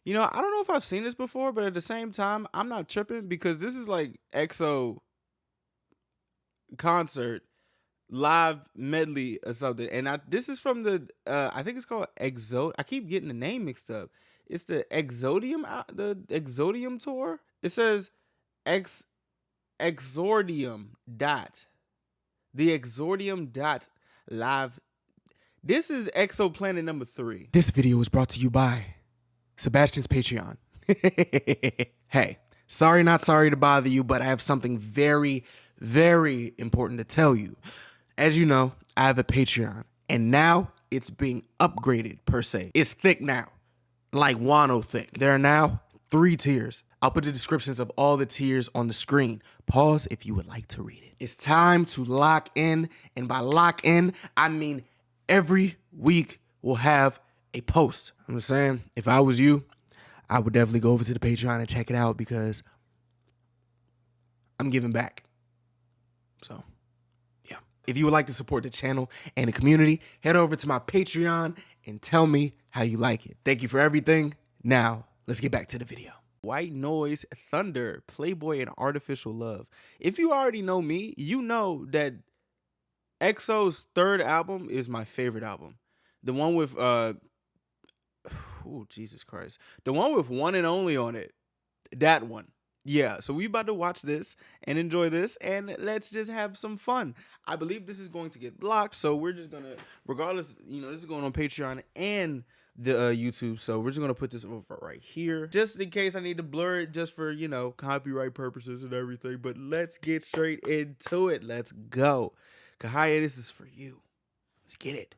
You know, I don't know if I've seen this before, but at the same time, I'm not tripping because this is like EXO concert live medley or something. And this is from the I think it's called Exo. I keep getting the name mixed up. It's the Exodium tour. It says X Exordium dot the Exordium dot live. This is Exoplanet number 3. This video is brought to you by Sebastian's Patreon. Hey, sorry not sorry to bother you, but I have something very, very important to tell you. As you know, I have a Patreon, and now it's being upgraded per se. It's thick now, like Wano thick. There are now 3 tiers. I'll put the descriptions of all the tiers on the screen. Pause if you would like to read it. It's time to lock in, and by lock in, I mean every week we'll have a post. I'm just saying, if I was you, I would definitely go over to the Patreon and check it out because I'm giving back. So, yeah. If you would like to support the channel and the community, head over to my Patreon and tell me how you like it. Thank you for everything. Now, let's get back to the video. White Noise, Thunder, Playboy, and Artificial Love. If you already know me, you know that EXO's 3rd album is my favorite album. The one with oh Jesus Christ. The one with One and Only on it. That one. Yeah, so we about to watch this and enjoy this, and let's just have some fun. I believe this is going to get blocked, so we're just gonna, regardless, you know, this is going on Patreon and the YouTube, so we're just gonna put this over right here, just in case I need to blur it, just for, you know, copyright purposes and everything. But let's get straight into it. Let's go. Kahaya, this is for you. Let's get it.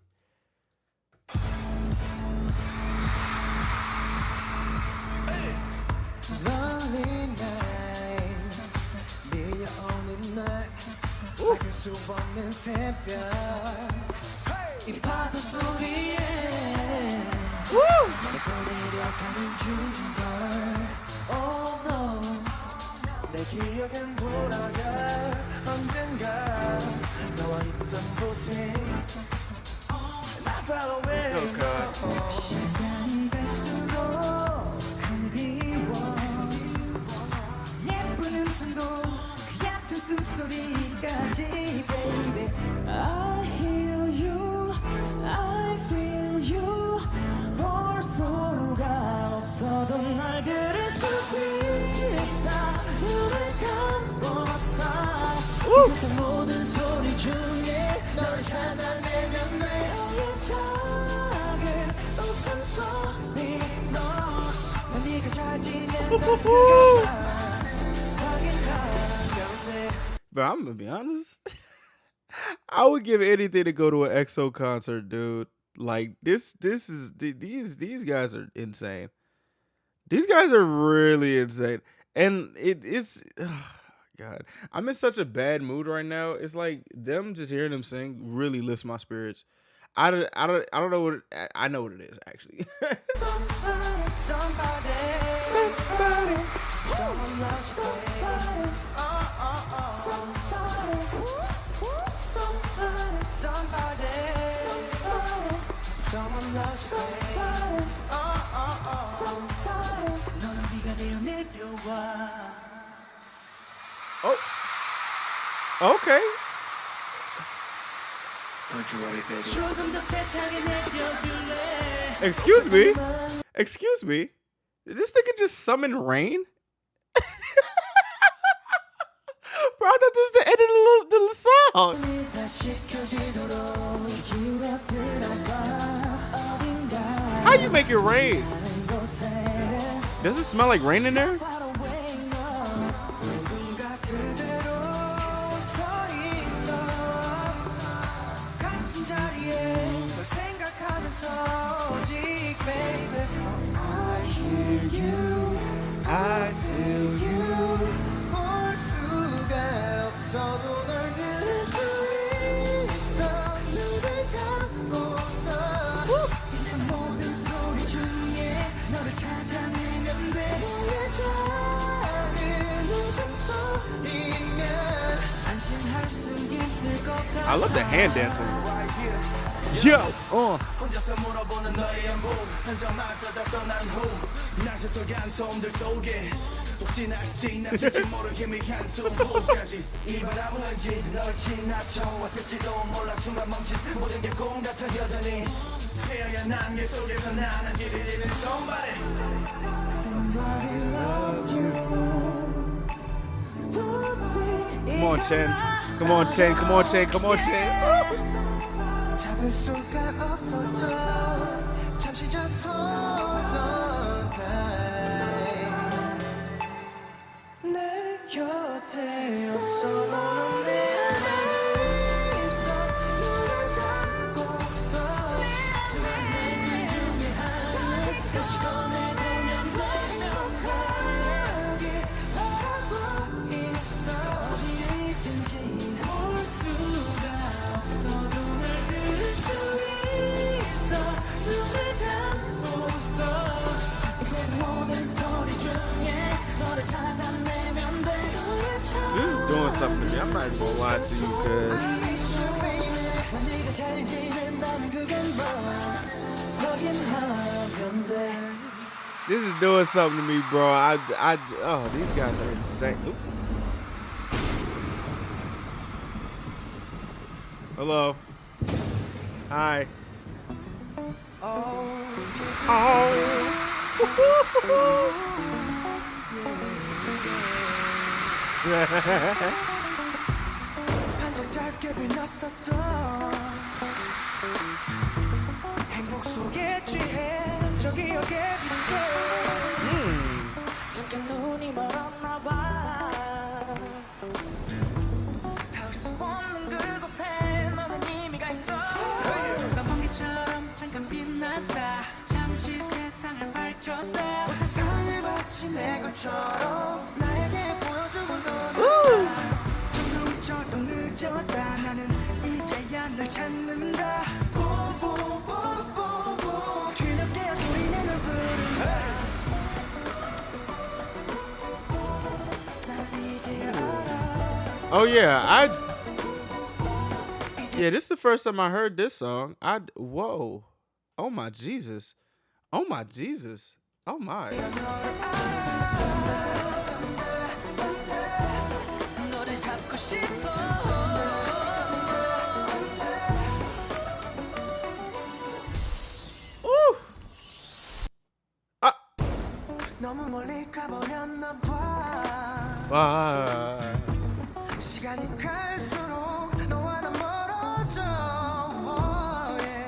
Oh God. I hear you, I feel you. 벌써가 없어도 날 들을 수 있어. 눈을 감고서 이 세상 모든 소리 중에 너를 찾아내면 내 작은 웃음소리 넌 네가 잘 지낸다. But I'm gonna be honest. I would give anything to go to an EXO concert, dude. Like these guys are insane. These guys are really insane, and it's oh God. I'm in such a bad mood right now. It's like them just hearing them sing really lifts my spirits. I don't know what I know what it is actually. Oh, okay. Excuse me. Excuse me. Did this nigga just summon rain? Bro, I thought this was the end of the song. How you make it rain? Does it smell like rain in there? I hear you, I feel you. I love the hand dancing. Yo, 혼자서 물어보는 너의 연봉 흔적마저다 떠난 후 날 스쳐간 소음들 속에 혹시 낙지 낮을지 모를 희미한 수호까지 이 바람은 왠지 널 지나쳐 왔을지도 몰라 순간 멈춘 모든 게 꿈 같아 여전히 새하얀 안개 속에서 나는 길을 잃은 somebody Somebody loves you come on, Chen. Come on, Chen. Come on, Chen. Come on, Chen. 잡을 수가 없었던 잠시 전 소던 내 곁에 없어 너는 내 안에 있어 눈을 감고서 수많은 날들 중에 하나 다시 꺼내보면 명확하게 바라고 있어 어디든지 볼 수가 없어도 날 들을 수 있어 눈을 감고서 이 세상 모든 소리 중에 너를 찾아내면 돼 This is doing something to me. I'm not even gonna lie to you, cuz. 네가 잘 지낸다면 그건 너긴 하면 돼 This is doing something to me, bro. Oh, these guys are insane. Oop. Hello. Hi. 반짝 짧게 빛났었던 행복 속에 취해 저 기억의 빛에 잠깐 눈이 멀었나 봐 닿을 수 없는 그곳에 너는 이미 가 있어 난 번개처럼 잠깐 빛났다 잠시 세상을 밝혔다 온 세상을 바친 내 것처럼 나에게 보여주고 너는 점점처럼 늦었다 나는 이제야 널 찾는다 뽀뽀뽀뽀뽀 뒤늦게 소리내 널 부른다 나는 이제야 알아 Oh yeah, yeah. This is the first time I heard this song. Whoa, oh my Jesus, oh my Jesus, oh my. 너를 잡고 싶어 Ooh. 너무 멀리 가버렸나 봐 Ah. 시간이 갈수록 너와 나 멀어져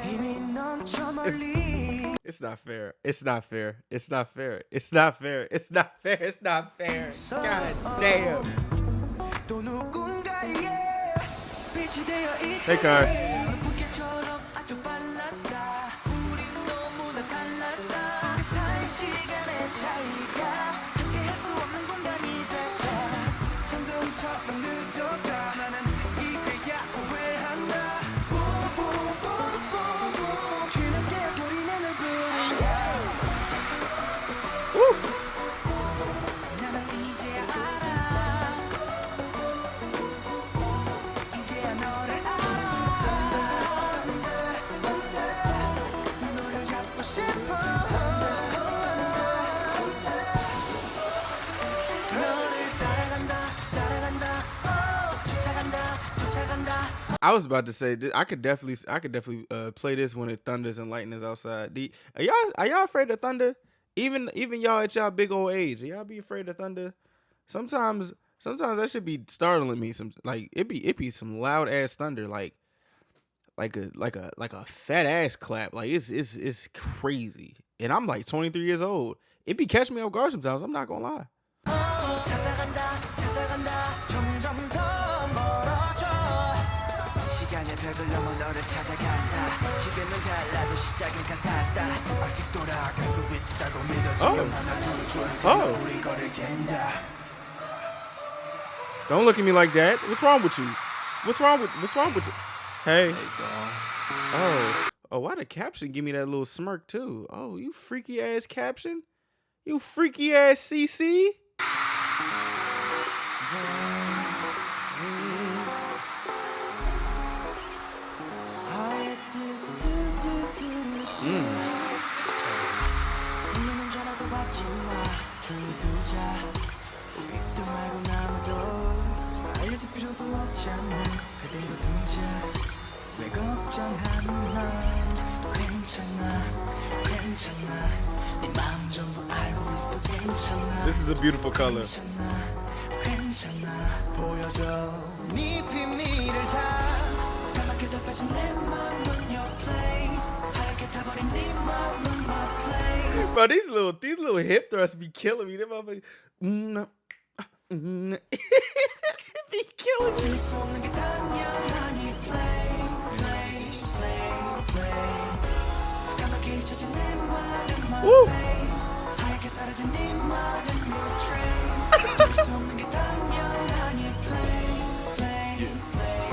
이미 넌 저 멀리 It's not fair. It's not fair. It's not fair. It's not fair. It's not fair. It's not fair. God damn. 또 누군가의 빛이 되어 있 Hey, Kai. 불꽃처럼 아주 빨랐다 우린 너무나 달랐다 우리 사이 시간의 차이가 함께할 수 없는 공간이 됐다 천둥처럼 늦었다 나는 이제야 후회한다 뽀뽀뽀뽀뽀 뒤늦게 소리내 널 부른다 나는 이제야 알아 이제야 너를 알아 너를 잡고 싶어 너를 따라간다 따라간다 쫓아간다 쫓아간다 I was about to say I could definitely play this when it thunders and lightning is outside. Are y'all afraid of thunder? Even y'all at y'all big old age, y'all be afraid of thunder? Sometimes that should be startling me. It be some loud ass thunder, like a fat ass clap. Like it's crazy. And I'm like 23 years old. It be catching me off guard sometimes. I'm not gonna lie. 찾아간다 찾아간다 점점 더 멀어져 시간의 벽을 넘어 너를 찾아간다 지금은 달라도 시작은 같았다 아직 돌아갈 수 있다고 믿어 지금 하나 둘 줄에서 우리 거를 잰다 Don't look at me like that. What's wrong with you? What's wrong with you? Hey. Oh, why the caption give me that little smirk too? Oh, you freaky ass caption? You freaky ass CC? 조용히 두자 우리들 말고 아무도 알려줄 필요도 없잖아 그대로 두자 왜 걱정하는 넌 괜찮아 괜찮아 네 마음 전부 알고 있어 괜찮아 This is a beautiful color. 괜찮아 괜찮아 보여줘 네 비밀을 다 까맣게 덮여진 내 맘은 your place 하얗게 타버린 네 맘은 my place Bro, these little hip thrusts be killing me. Them motherfuckers. Be killing me. 질 수 없는 게 당연하니 play play play play 까맣게 잊혀진 내 말은 my Woo. face 하얗게 사라진 네 말은 your trace 질 수 없는 게 당연하니 play play play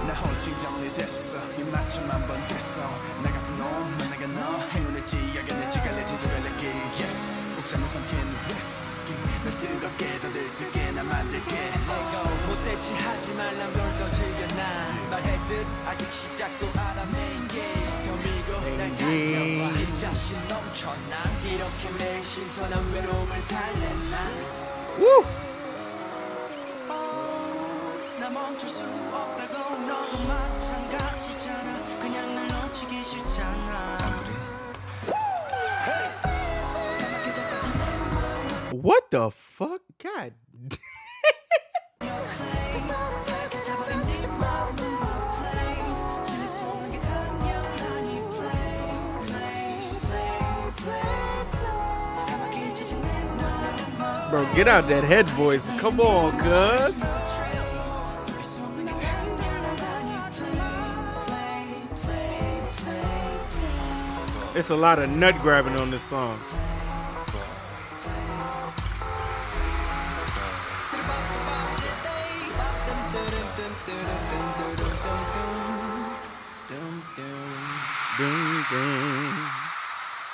나 홀칭정이 됐어 이 맞춤 한번 됐어 나 같은 놈 만나가 너 행운을지 야견을지 갈래지도 갈래길 yes 꼭 잠을 삼킨 whiskey 널 뜨겁게 더 들뜨게 나 만들게 Let go 못됐지 하지 말란 걸더 즐겨 난 말했듯 아직 시작도 안 한 main game 더 밀고 날 달려봐 이 자신 넘쳐 난 이렇게 매일 신선한 외로움을 달래 난 Woo. 나 멈출 수 없다고 너도 마찬가지잖아 그냥 날 놓치기 싫잖아 What the fuck? God. Bro, get out that head voice. Come on, cuz. It's a lot of nut grabbing on this song. Ding, ding.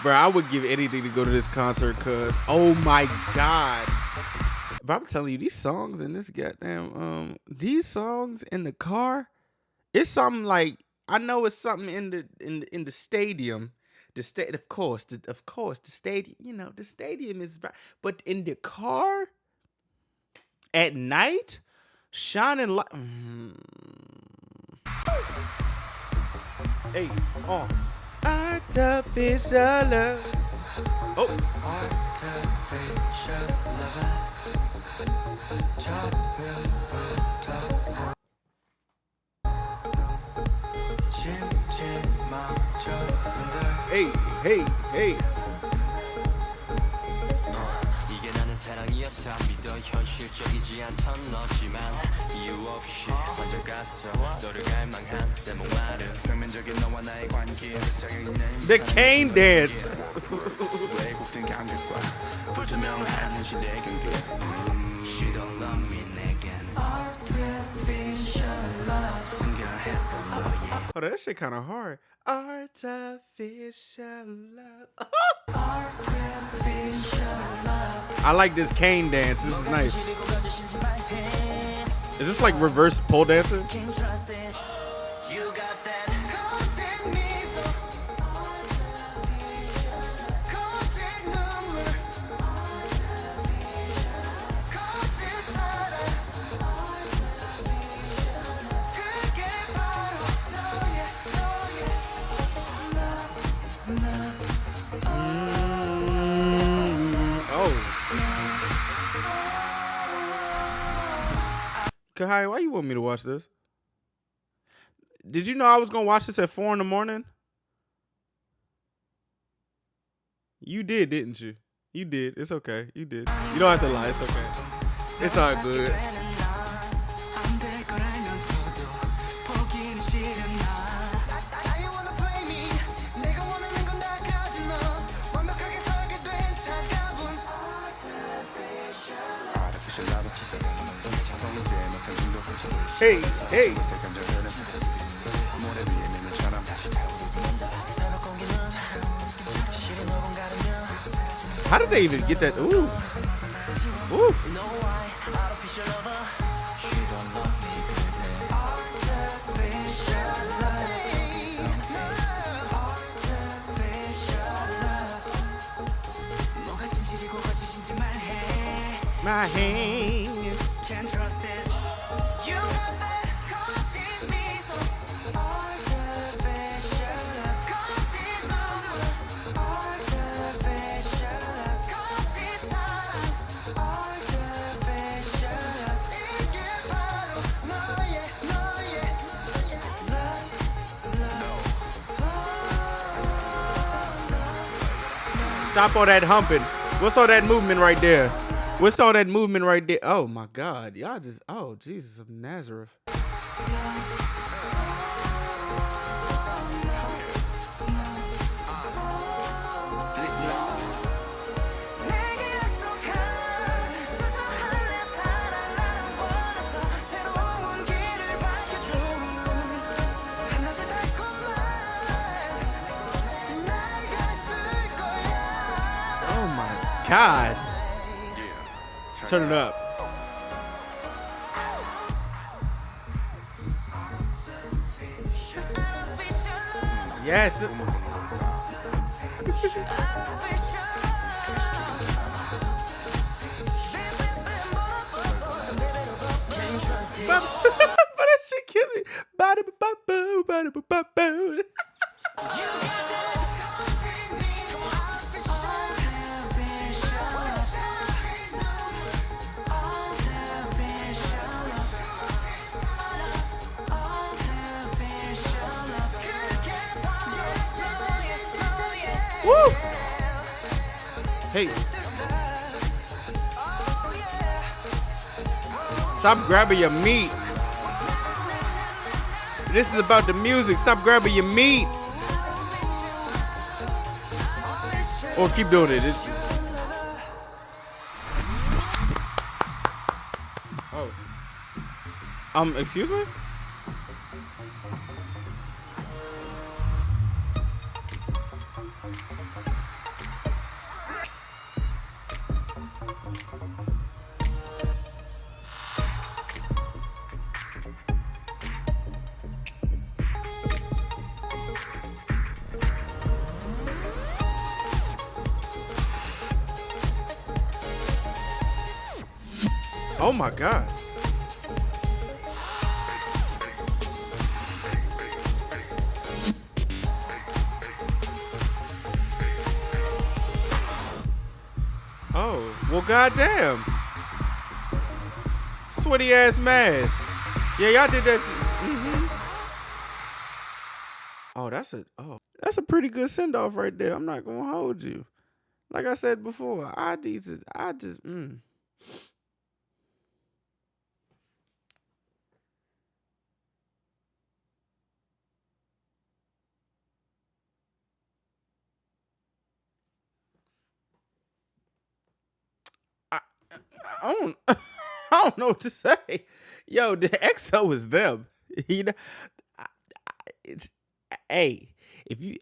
Bro, I would give anything to go to this concert, cuz oh my god. But I'm telling you, these songs in this goddamn these songs in the car, it's something like I know it's something in the stadium. The state, of course, the stadium, you know, the stadium is but in the car at night, shining light. Hey, artificial love. Oh, artificial love hey, hey, hey. 이게 나는 사랑이었다 믿어 현실적이지 않던 너지만 이유 없이 먼저 갔어 너를 갈망한 내 목마름 평면적인 너와 나의 관계 있는 The cane dance. 왜곡된 감각과 불투명한 현실의 경계 She don't love me 내겐 Artificial love 순결했던 너의 Oh, that shit kind of hard. Artificial love. I like this cane dance. This is nice. Is this like reverse pole dancing? Kahai, why you want me to watch this? Did you know I was gonna watch this at 4 a.m? You did, didn't you? You did. It's okay. You did. You don't have to lie. It's okay. It's all good. Hey, hey. How did they even get that? Ooh. Ooh. my hand. Can't trust this. You got that 거짓 미소. Artificial. 거짓 눈물. Artificial. 거짓 사랑. Artificial. 이게 바로 너의 Stop all that humping. What's all that movement right there? What's all that movement right there? Oh my God. Y'all just, oh Jesus of Nazareth. 내게 약속한 수수한 내 사랑 나는 원했어 새로운 길을 밝혀준 한낮의 달콤한 날 gat을 거야 Oh my God. Turn it up. Yes. But that shit kills me. Ba-da-ba-ba-boo, ba-da-ba-ba-boo. Woo! Hey. Stop grabbing your meat. This is about the music. Stop grabbing your meat. Or keep doing it. Oh. Excuse me? Oh my God. Oh, well, goddamn. Sweaty ass mask. Yeah, y'all did that. Oh, that's a pretty good send off right there. I'm not gonna hold you. Like I said before, I just. I don't, I don't know what to say. Yo, the EXO is them. You know, it's, hey, if you,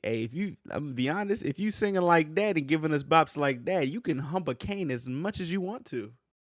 I'm gonna be honest, if you singing like that and giving us bops like that, you can hump a cane as much as you want to.